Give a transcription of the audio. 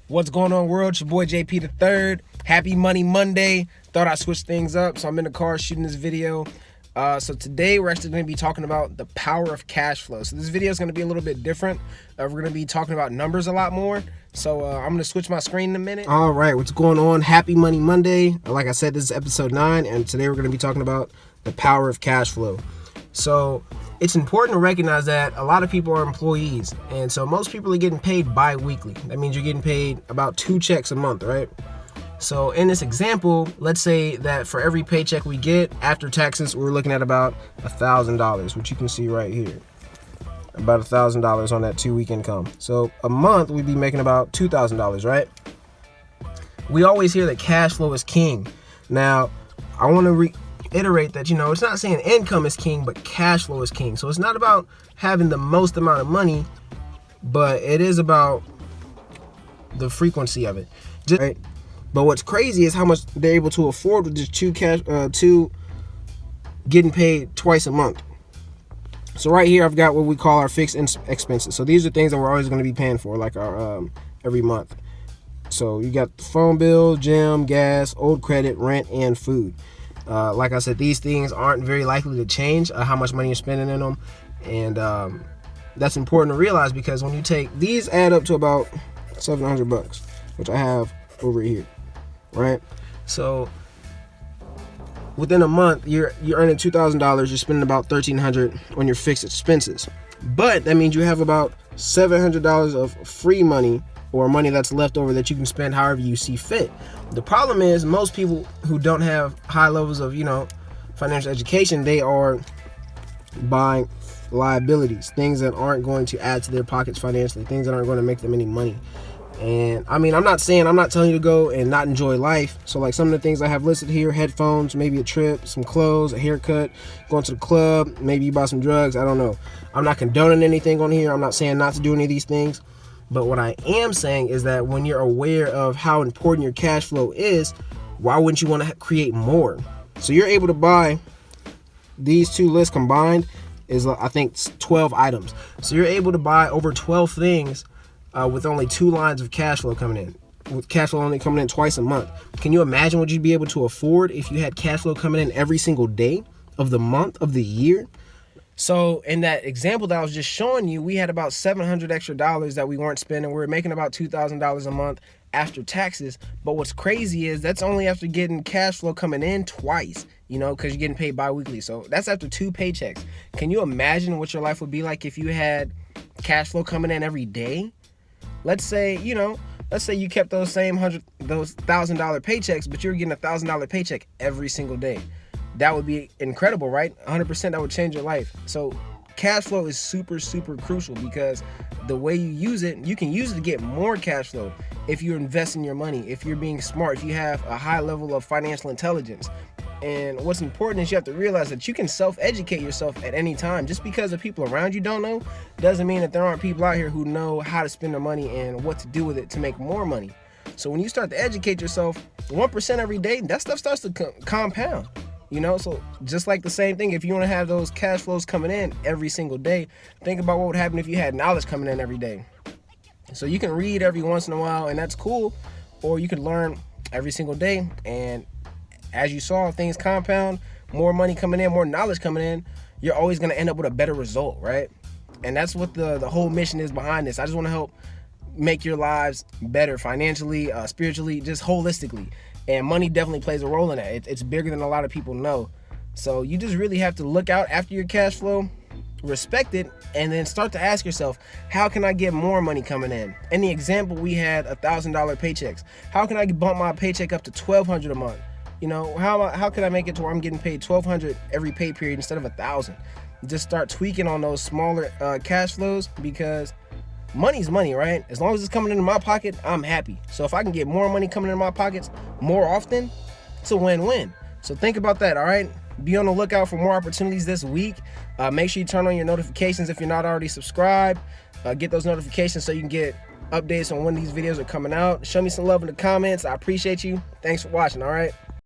What's going on, world? It's your boy JP the Third. Happy Money Monday. Thought I'd switch things up, so I'm in the car shooting this video. So today we're actually going to be talking about the power of cash flow. So this video is going to be a little bit different. We're going to be talking about numbers a lot more. So I'm going to switch my screen in a minute. All right, what's going on? Happy Money Monday. Like I said, this is episode 9, and today we're going to be talking about the power of cash flow. So it's important to recognize that a lot of people are employees, and so most people are getting paid bi-weekly. That means you're getting paid about 2 checks a month, right? So in this example, let's say that for every paycheck we get after taxes, we're looking at about $1,000, which you can see right here. About $1,000 on that 2-week income. So a month we'd be making about $2,000, right? We always hear that cash flow is king. Now, I want to reiterate that, it's not saying income is king, but cash flow is king. So it's not about having the most amount of money, but it is about the frequency of it. Right? But what's crazy is how much they're able to afford with just two getting paid twice a month. So right here, I've got what we call our fixed expenses. So these are things that we're always going to be paying for, like our every month. So you got the phone bill, gym, gas, old credit, rent, and food. Like I said, these things aren't very likely to change how much money you're spending in them. And that's important to realize, because when you take these, add up to about $700, which I have over here, right? So within a month, you're earning $2,000. You're spending about $1,300 on your fixed expenses. But that means you have about $700 of free money, or money that's left over that you can spend however you see fit. The problem is, most people who don't have high levels of, financial education, they are buying liabilities, things that aren't going to add to their pockets financially, things that aren't going to make them any money. And I mean, I'm not telling you to go and not enjoy life. So like some of the things I have listed here: headphones, maybe a trip, some clothes, a haircut, going to the club, maybe you buy some drugs. I don't know. I'm not condoning anything on here. I'm not saying not to do any of these things. But what I am saying is that when you're aware of how important your cash flow is, why wouldn't you want to create more? So you're able to buy, these two lists combined is, I think, 12 items. So you're able to buy over 12 things with only 2 lines of cash flow coming in, with cash flow only coming in twice a month. Can you imagine what you'd be able to afford if you had cash flow coming in every single day of the month, of the year? So in that example that I was just showing you, we had about $700 extra that we weren't spending. We were making about $2,000 a month after taxes. But what's crazy is that's only after getting cash flow coming in twice, because you're getting paid bi-weekly. So that's after 2 paychecks. Can you imagine what your life would be like if you had cash flow coming in every day? Let's say you kept those same $1,000 paychecks, but you're getting a $1,000 paycheck every single day. That would be incredible, right? 100%, that would change your life. So cash flow is super, super crucial, because the way you use it, you can use it to get more cash flow if you're investing your money, if you're being smart, if you have a high level of financial intelligence. And what's important is you have to realize that you can self-educate yourself at any time. Just because the people around you don't know doesn't mean that there aren't people out here who know how to spend their money and what to do with it to make more money. So when you start to educate yourself 1% every day, that stuff starts to compound. So just like the same thing, if you want to have those cash flows coming in every single day, think about what would happen if you had knowledge coming in every day. So you can read every once in a while, and that's cool, or you can learn every single day. And as you saw, things compound, more money coming in, more knowledge coming in, you're always going to end up with a better result, right? And that's what the whole mission is behind this. I just want to help make your lives better financially, spiritually, just holistically. And money definitely plays a role in that. It's bigger than a lot of people know. So you just really have to look out after your cash flow, respect it, and then start to ask yourself, how can I get more money coming in? In the example, we had $1,000 paychecks. How can I bump my paycheck up to $1,200 a month? How can I make it to where I'm getting paid $1,200 every pay period instead of $1,000? Just start tweaking on those smaller cash flows, because money's money, right? As long as it's coming into my pocket, I'm happy. So if I can get more money coming into my pockets more often, it's a win-win. So think about that, all right? Be on the lookout for more opportunities this week. Make sure you turn on your notifications if you're not already subscribed. Get those notifications so you can get updates on when these videos are coming out. Show me some love in the comments. I appreciate you. Thanks for watching, all right?